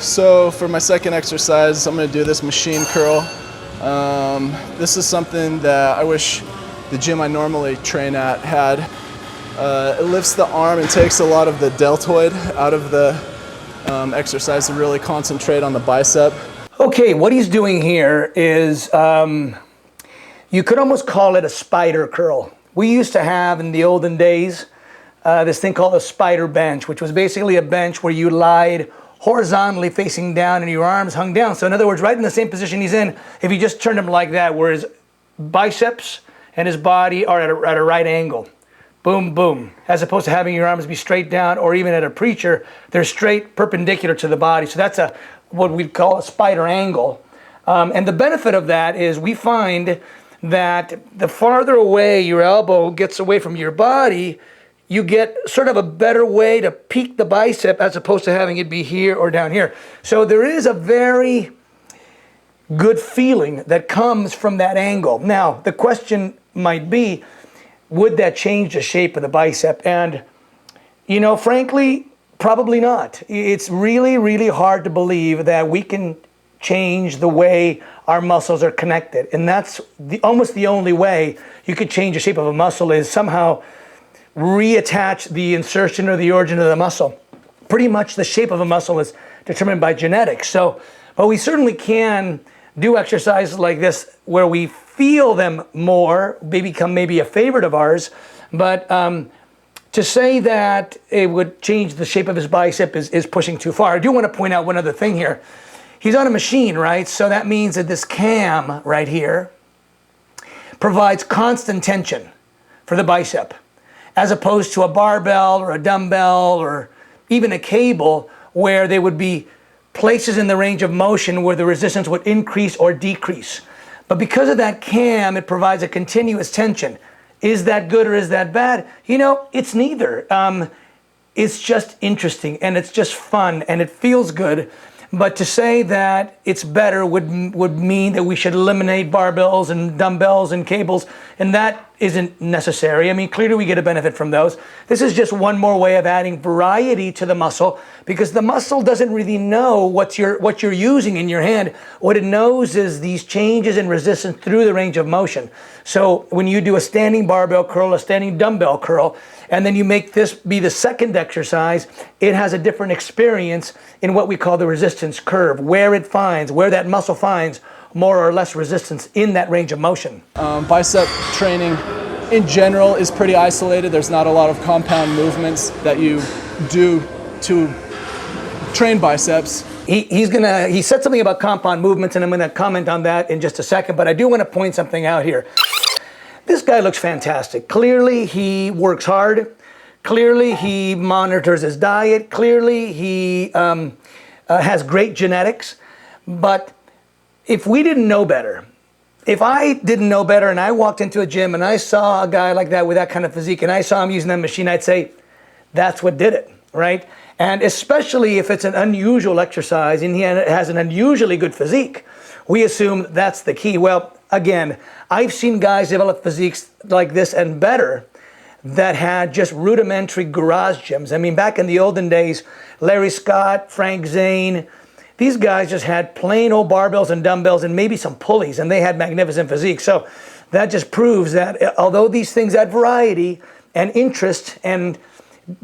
So for my second exercise, I'm going to do this machine curl. This is something that I wish the gym I normally train at had. It lifts the arm and takes a lot of the deltoid out of the exercise to really concentrate on the bicep. Okay, what he's doing here is, you could almost call it a spider curl. We used to have in the olden days this thing called a spider bench, which was basically a bench where you lied horizontally facing down and your arms hung down. So in other words, right in the same position he's in, if you just turned him like that, where his biceps and his body are at a right angle. Boom, boom. As opposed to having your arms be straight down, or even at a preacher, they're straight perpendicular to the body. So that's what we'd call a spider angle. And the benefit of that is we find that the farther away your elbow gets away from your body, you get sort of a better way to peak the bicep as opposed to having it be here or down here. So there is a very good feeling that comes from that angle. Now, the question might be, would that change the shape of the bicep? And, you know, frankly, probably not. It's really, really hard to believe that we can change the way our muscles are connected. And that's almost the only way you could change the shape of a muscle, is somehow reattach the insertion or the origin of the muscle. Pretty much the shape of a muscle is determined by genetics. So, but we certainly can do exercises like this where we feel them more. They become maybe a favorite of ours. But to say that it would change the shape of his bicep is pushing too far. I do want to point out one other thing here. He's on a machine, right? So that means that this cam right here provides constant tension for the bicep, as opposed to a barbell or a dumbbell or even a cable, where there would be places in the range of motion where the resistance would increase or decrease. But because of that cam, it provides a continuous tension. Is that good or is that bad? You know, it's neither. It's just interesting and it's just fun and it feels good. But to say that it's better would mean that we should eliminate barbells and dumbbells and cables, and that isn't necessary. I mean, clearly we get a benefit from those. This is just one more way of adding variety to the muscle, because the muscle doesn't really know what you're using in your hand. What it knows is these changes in resistance through the range of motion. So when you do a standing barbell curl, a standing dumbbell curl, and then you make this be the second exercise, it has a different experience in what we call the resistance curve, where that muscle finds more or less resistance in that range of motion. Bicep training in general is pretty isolated. There's not a lot of compound movements that you do to train biceps. He said something about compound movements, and I'm going to comment on that in just a second, but I do want to point something out here. This guy looks fantastic. Clearly, he works hard. Clearly, he monitors his diet. Clearly, he has great genetics. But if we didn't know better, if I didn't know better and I walked into a gym and I saw a guy like that with that kind of physique and I saw him using that machine, I'd say, that's what did it, right? And especially if it's an unusual exercise and he has an unusually good physique, we assume that's the key. Well, again, I've seen guys develop physiques like this and better that had just rudimentary garage gyms. I mean, back in the olden days, Larry Scott, Frank Zane, these guys just had plain old barbells and dumbbells and maybe some pulleys, and they had magnificent physique. So that just proves that although these things add variety and interest and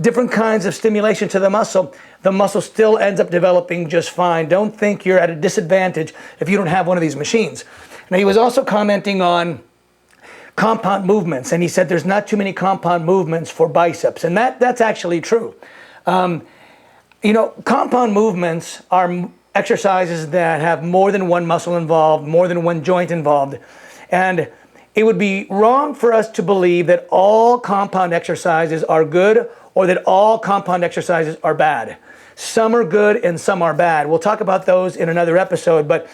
different kinds of stimulation to the muscle still ends up developing just fine. Don't think you're at a disadvantage if you don't have one of these machines. Now, he was also commenting on compound movements, and he said there's not too many compound movements for biceps, and that's actually true. You know, compound movements are exercises that have more than one muscle involved, more than one joint involved, and it would be wrong for us to believe that all compound exercises are good or that all compound exercises are bad. Some are good and some are bad. We'll talk about those in another episode, but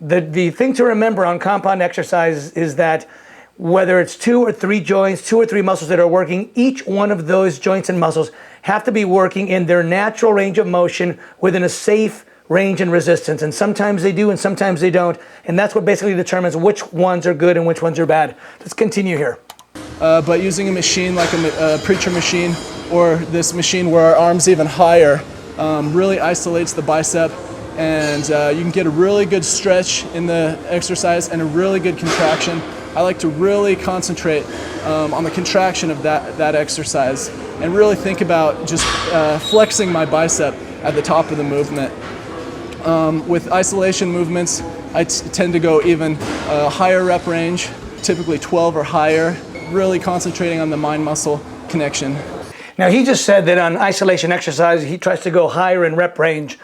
the thing to remember on compound exercise is that whether it's 2 or 3 joints, 2 or 3 muscles that are working, each one of those joints and muscles have to be working in their natural range of motion within a safe range and resistance. And sometimes they do and sometimes they don't. And that's what basically determines which ones are good and which ones are bad. Let's continue here. But using a machine like a preacher machine, or this machine where our arm's even higher, really isolates the bicep, and you can get a really good stretch in the exercise and a really good contraction. I like to really concentrate on the contraction of that exercise and really think about just flexing my bicep at the top of the movement. With isolation movements, I tend to go even higher rep range, typically 12 or higher, really concentrating on the mind-muscle connection. Now, he just said that on isolation exercise, he tries to go higher in rep range.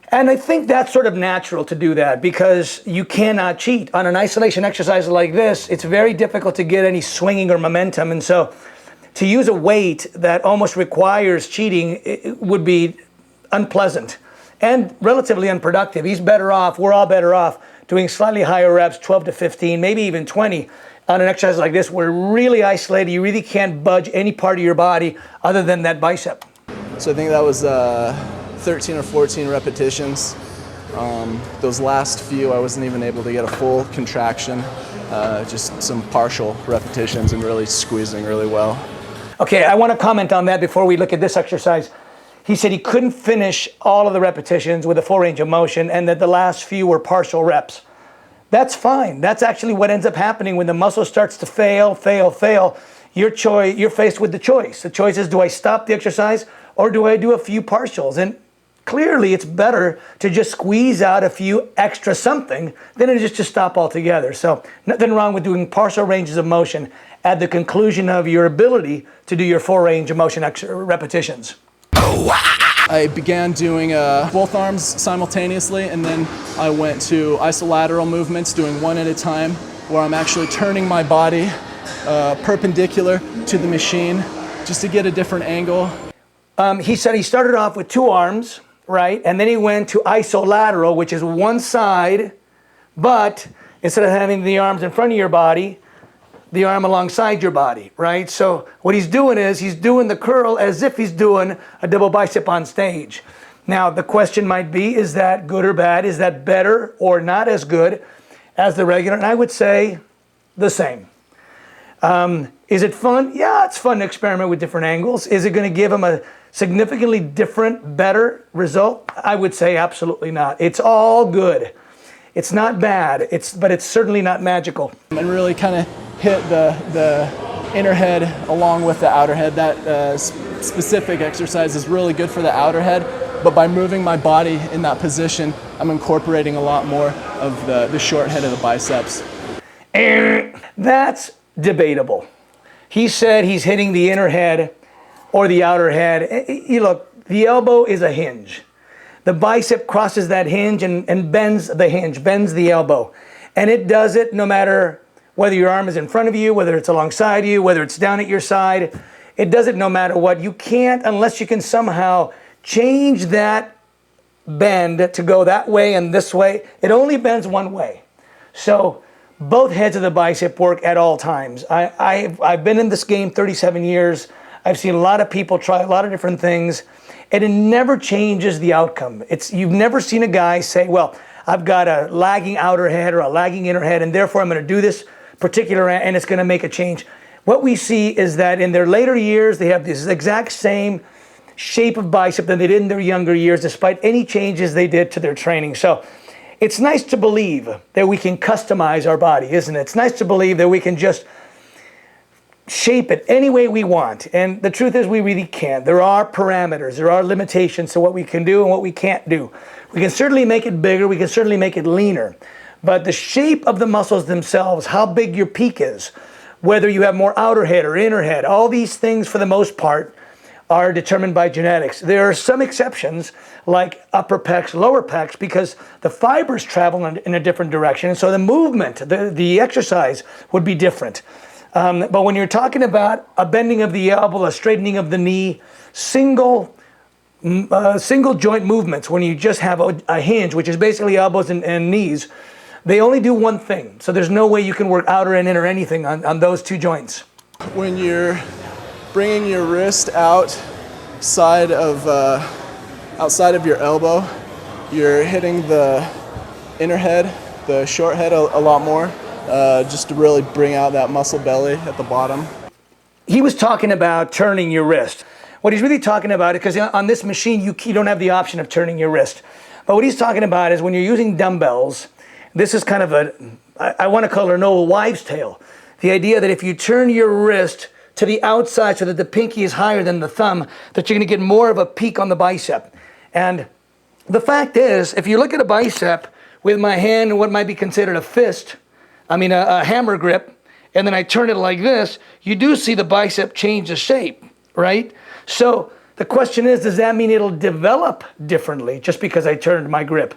And I think that's sort of natural to do that because you cannot cheat. On an isolation exercise like this, it's very difficult to get any swinging or momentum. And so to use a weight that almost requires cheating, it would be unpleasant and relatively unproductive. He's better off, we're all better off, doing slightly higher reps, 12 to 15, maybe even 20, on an exercise like this where you're really isolated, you really can't budge any part of your body other than that bicep. So I think that was 13 or 14 repetitions. Those last few, I wasn't even able to get a full contraction, just some partial repetitions and really squeezing really well. Okay, I want to comment on that before we look at this exercise. He said he couldn't finish all of the repetitions with a full range of motion and that the last few were partial reps. That's fine. That's actually what ends up happening when the muscle starts to fail. You're faced with the choice. The choice is, do I stop the exercise or do I do a few partials? And clearly it's better to just squeeze out a few extra something than it is just to stop altogether. So nothing wrong with doing partial ranges of motion at the conclusion of your ability to do your full range of motion repetitions. I began doing both arms simultaneously, and then I went to isolateral movements, doing one at a time, where I'm actually turning my body perpendicular to the machine just to get a different angle. He said he started off with two arms, right? And then he went to isolateral, which is one side, but instead of having the arms in front of your body, the arm alongside your body, right? So what he's doing is he's doing the curl as if he's doing a double bicep on stage. Now, the question might be, is that good or bad? Is that better or not as good as the regular? And I would say the same. Is it fun? Yeah, it's fun to experiment with different angles. Is it going to give him a significantly different, better result? I would say absolutely not. It's all good. It's not bad, but it's certainly not magical. And really kind of hit the inner head along with the outer head. That specific exercise is really good for the outer head, but by moving my body in that position, I'm incorporating a lot more of the short head of the biceps. That's debatable. He said he's hitting the inner head or the outer head. Look, the elbow is a hinge. The bicep crosses that hinge and bends the hinge, bends the elbow. And it does it no matter whether your arm is in front of you, whether it's alongside you, whether it's down at your side. It does it no matter what. You can't, unless you can somehow change that bend to go that way and this way. It only bends one way. So both heads of the bicep work at all times. I've been in this game 37 years. I've seen a lot of people try a lot of different things, and it never changes the outcome. You've never seen a guy say, well, I've got a lagging outer head or a lagging inner head, and therefore I'm going to do this particular, and it's going to make a change. What we see is that in their later years, they have this exact same shape of bicep than they did in their younger years, despite any changes they did to their training. So it's nice to believe that we can customize our body, isn't it? It's nice to believe that we can just shape it any way we want. And the truth is we really can't. There are parameters, there are limitations to what we can do and what we can't do. We can certainly make it bigger, we can certainly make it leaner. But the shape of the muscles themselves, how big your peak is, whether you have more outer head or inner head, all these things for the most part are determined by genetics. There are some exceptions like upper pecs, lower pecs, because the fibers travel in a different direction. And so the movement, the exercise would be different. But when you're talking about a bending of the elbow, a straightening of the knee, single joint movements, when you just have a hinge, which is basically elbows and knees, they only do one thing. So there's no way you can work outer and inner anything on those two joints. When you're bringing your wrist outside of your elbow, you're hitting the inner head, the short head a lot more, just to really bring out that muscle belly at the bottom. He was talking about turning your wrist. What he's really talking about, because on this machine, you don't have the option of turning your wrist. But what he's talking about is when you're using dumbbells, this is kind of I want to call it an old wives' tale. The idea that if you turn your wrist to the outside so that the pinky is higher than the thumb, that you're going to get more of a peak on the bicep. And the fact is, if you look at a bicep with my hand in what might be considered a hammer grip, and then I turn it like this, you do see the bicep change the shape, right? So the question is, does that mean it'll develop differently just because I turned my grip?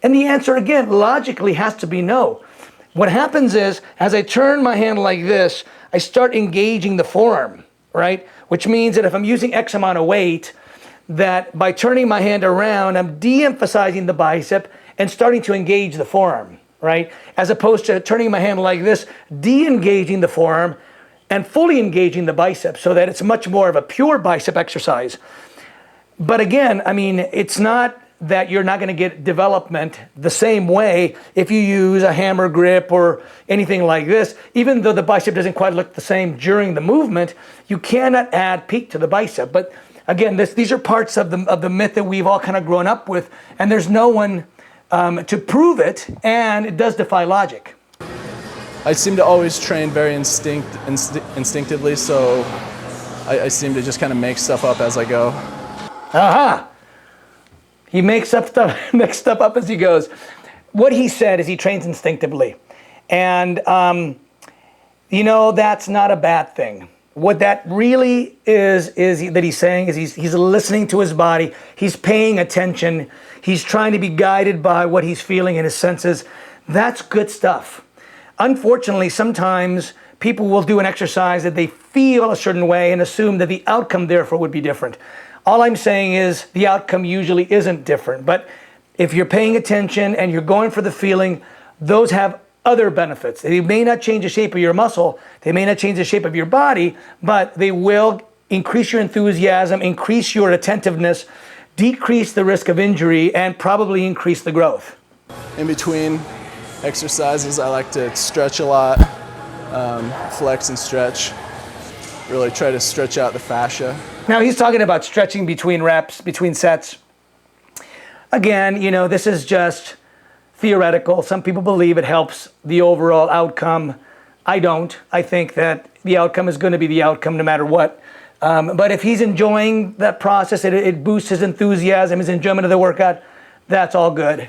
And the answer, again, logically has to be no. What happens is, as I turn my hand like this, I start engaging the forearm, right? Which means that if I'm using X amount of weight, that by turning my hand around, I'm de-emphasizing the bicep and starting to engage the forearm, right? As opposed to turning my hand like this, de-engaging the forearm and fully engaging the bicep so that it's much more of a pure bicep exercise. But again, I mean, it's not that you're not going to get development the same way if you use a hammer grip or anything like this. Even though the bicep doesn't quite look the same during the movement, you cannot add peak to the bicep. But again, these are parts of the myth that we've all kind of grown up with, and there's no one to prove it, and it does defy logic. I seem to always train very instinctively, so I seem to just kind of make stuff up as I go. Aha! He makes stuff up as he goes. What he said is he trains instinctively. And, that's not a bad thing. What that really is that he's saying is he's listening to his body. He's paying attention. He's trying to be guided by what he's feeling in his senses. That's good stuff. Unfortunately, sometimes people will do an exercise that they feel a certain way and assume that the outcome therefore would be different. All I'm saying is the outcome usually isn't different. But if you're paying attention and you're going for the feeling, those have other benefits. They may not change the shape of your muscle, they may not change the shape of your body, but they will increase your enthusiasm, increase your attentiveness, decrease the risk of injury, and probably increase the growth. In between exercises, I like to stretch a lot, flex and stretch, really try to stretch out the fascia. Now he's talking about stretching between reps, between sets. Again, this is just theoretical. Some people believe it helps the overall outcome. I don't. I think that the outcome is going to be the outcome no matter what. But if he's enjoying that process, it boosts his enthusiasm, his enjoyment of the workout, that's all good.